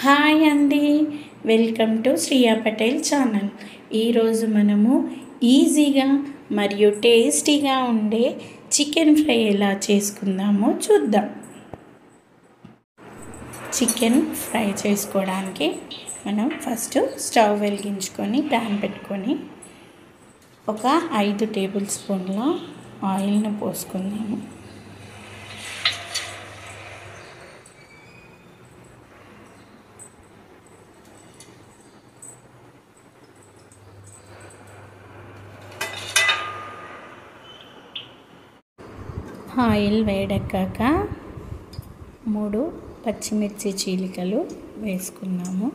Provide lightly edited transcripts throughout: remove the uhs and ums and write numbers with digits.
Hi అండి, welcome to Shriya Patel channel. ఈరోజు మనము ఈజీగా మరియు టేస్టీగా ఉండే చికెన్ ఫ్రై ఎలా చేసుకుందామో చూద్దాం. చికెన్ ఫ్రై చేసుకోవడానికి మనం ఫస్ట్ స్టవ్ వెలిగించుకొని ప్యాన్ పెట్టుకొని ఒక 5 టేబుల్ స్పూన్ల ఆయిల్ను పోసుకుందాము. ఆయిల్ వేడెక్కాక 3 పచ్చిమిర్చి చీలికలు వేసుకున్నాము.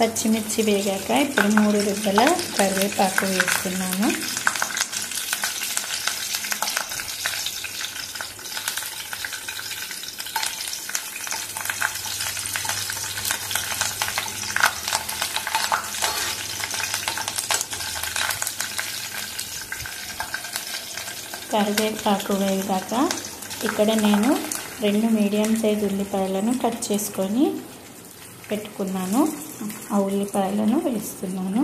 పచ్చిమిర్చి వేగాక ఇప్పుడు 3 రుబ్బల కరివేపాకు వేస్తున్నాను. కరివేపాకు వేగాక ఇక్కడ నేను 2 మీడియం సైజ్ ఉల్లిపాయలను కట్ చేసుకొని పెట్టుకున్నాను. ఆ ఉల్లిపాయలను వేస్తున్నాను.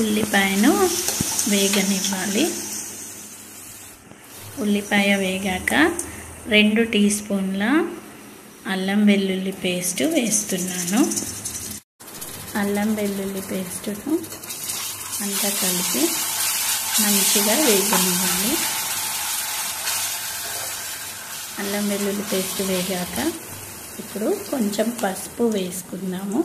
ఉల్లిపాయను వేగనివ్వాలి. ఉల్లిపాయ వేగాక 2 టీ స్పూన్ల అల్లం వెల్లుల్లి పేస్ట్ వేస్తున్నాను. అల్లం వెల్లుల్లి పేస్టును అంతా కలిపి మంచిగా వేగనివ్వాలి. అల్లం వెల్లుల్లి పేస్ట్ వేగాక ఇప్పుడు కొంచెం పసుపు వేసుకుందాము.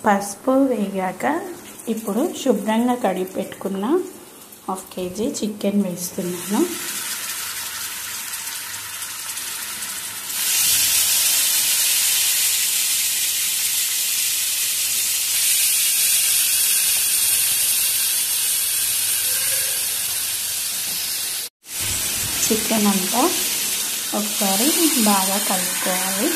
పసుపు వేగాక ఇప్పుడు శుభ్రంగా కడిగి పెట్టుకున్న 1/2 కేజీ చికెన్ వేస్తున్నాను. చికెన్ అంతా ఒకసారి బాగా కలుపుకోవాలి.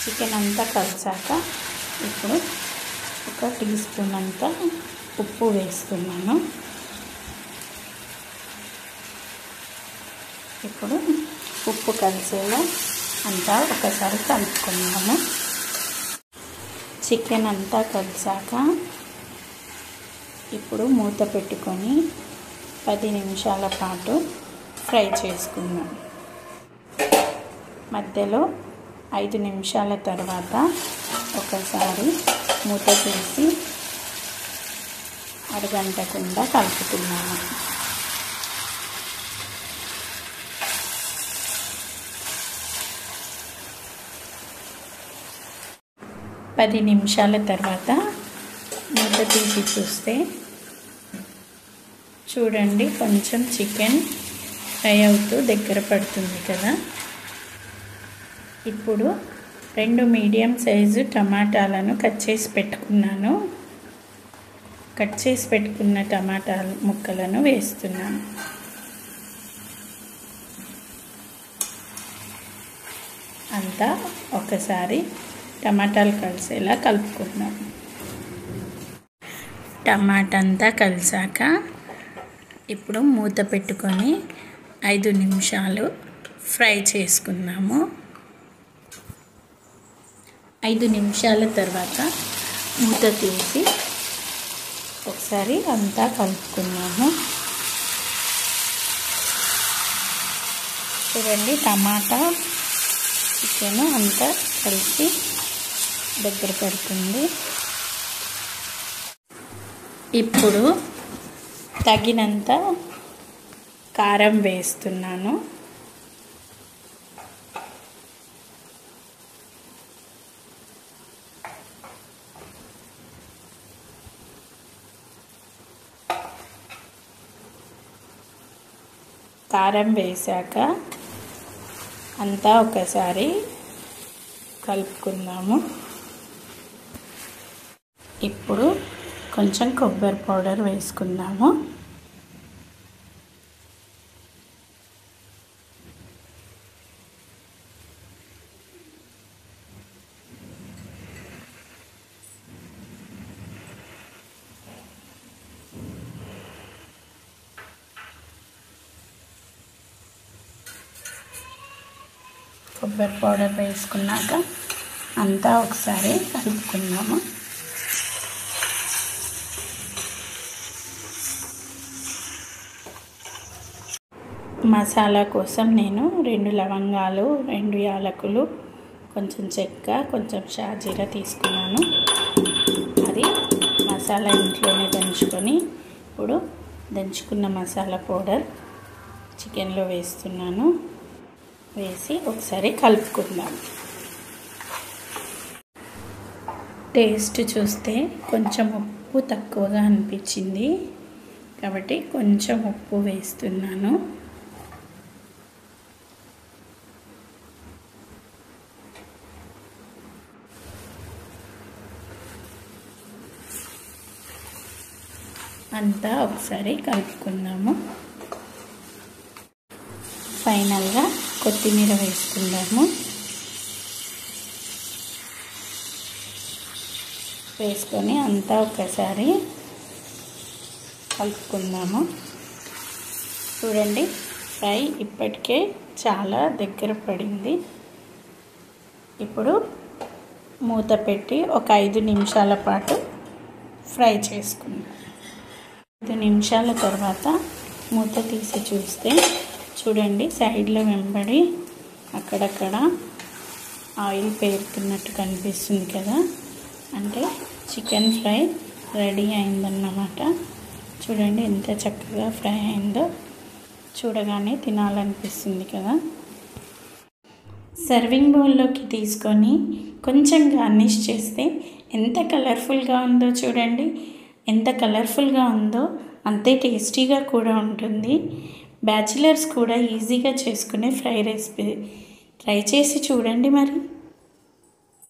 చికెన్ అంతా కలిసాక ఇప్పుడు 1 టీ స్పూన్ అంతా ఉప్పు వేస్తున్నాను. ఇప్పుడు ఉప్పు కలిసేలా అంతా ఒకసారి కలుపుకున్నాము. చికెన్ అంతా కలిసాక ఇప్పుడు మూత పెట్టుకొని 10 నిమిషాల పాటు ఫ్రై చేసుకుందాం. మధ్యలో 5 నిమిషాల తర్వాత ఒకసారి మూత తీసి అరగంటకుండా కలుపుతున్నాను. పది నిమిషాల తర్వాత మూత తీసి చూస్తే చూడండి, కొంచెం చికెన్ ఫ్రై అవుతూ దగ్గర పడుతుంది కదా. ఇప్పుడు 2 మీడియం సైజు టమాటాలను కట్ చేసి పెట్టుకున్నాను. కట్ చేసి పెట్టుకున్న టమాటా ముక్కలను వేస్తున్నాను. అంతా ఒకసారి టమాటాలు కలిసేలా కలుపుకుందాం. టమాటా అంతా కలిసాక ఇప్పుడు మూత పెట్టుకొని 5 నిమిషాలు ఫ్రై చేసుకుందాము. 5 నిమిషాల తర్వాత మూత తీసి ఒకసారి అంతా కలుపుకున్నాము. చూడండి, టమాటా చికెన్ అంతా కలిసి దగ్గర పడుతుంది. ఇప్పుడు తగినంత కారం వేస్తున్నాను. కారం వేసాక అంతా ఒకసారి కలుపుకుందాము. ఇప్పుడు కొంచెం కొబ్బరి పౌడర్ వేసుకుందాము. కొబ్బరి పౌడర్ వేసుకున్నాక అంతా ఒకసారి కలుపుకుందాము. మసాలా కోసం నేను 2 లవంగాలు, 2 యాలకులు, కొంచెం చెక్క, కొంచెం షాజీరా తీసుకున్నాను. అది మసాలా ఇంట్లోనే దంచుకొని ఇప్పుడు దంచుకున్న మసాలా పౌడర్ చికెన్లో వేస్తున్నాను. వేసి ఒకసారి కలుపుకుందాం. టేస్ట్ చూస్తే కొంచెం ఉప్పు తక్కువగా అనిపించింది కాబట్టి కొంచెం ఉప్పు వేస్తున్నాను. అంతా ఒకసారి కలుపుకుందాము. ఫైనల్గా కొత్తిమీర వేసుకుందాము. వేసుకొని అంతా ఒకసారి కలుపుకుందాము. చూడండి, ఫ్రై ఇప్పటికే చాలా దగ్గర పడింది. ఇప్పుడు మూత పెట్టి ఒక 5 నిమిషాల పాటు ఫ్రై చేసుకుందాం. 5 నిమిషాల తర్వాత మూత తీసి చూస్తే చూడండి, సైడ్లో వెంబడి అక్కడక్కడ ఆయిల్ పేరుతున్నట్టు కనిపిస్తుంది కదా, అంటే చికెన్ ఫ్రై రెడీ అయిందన్నమాట. చూడండి ఎంత చక్కగా ఫ్రై అయిందో, చూడగానే తినాలనిపిస్తుంది కదా. సర్వింగ్ బౌల్లోకి తీసుకొని కొంచెం గార్నిష్ చేస్తే ఎంత కలర్ఫుల్గా ఉందో చూడండి. ఎంత కలర్ఫుల్గా ఉందో అంతే టేస్టీగా కూడా ఉంటుంది. బ్యాచిలర్స్ కూడా ఈజీగా చేసుకునే ఫ్రై రెసిపీ ట్రై చేసి చూడండి మరి.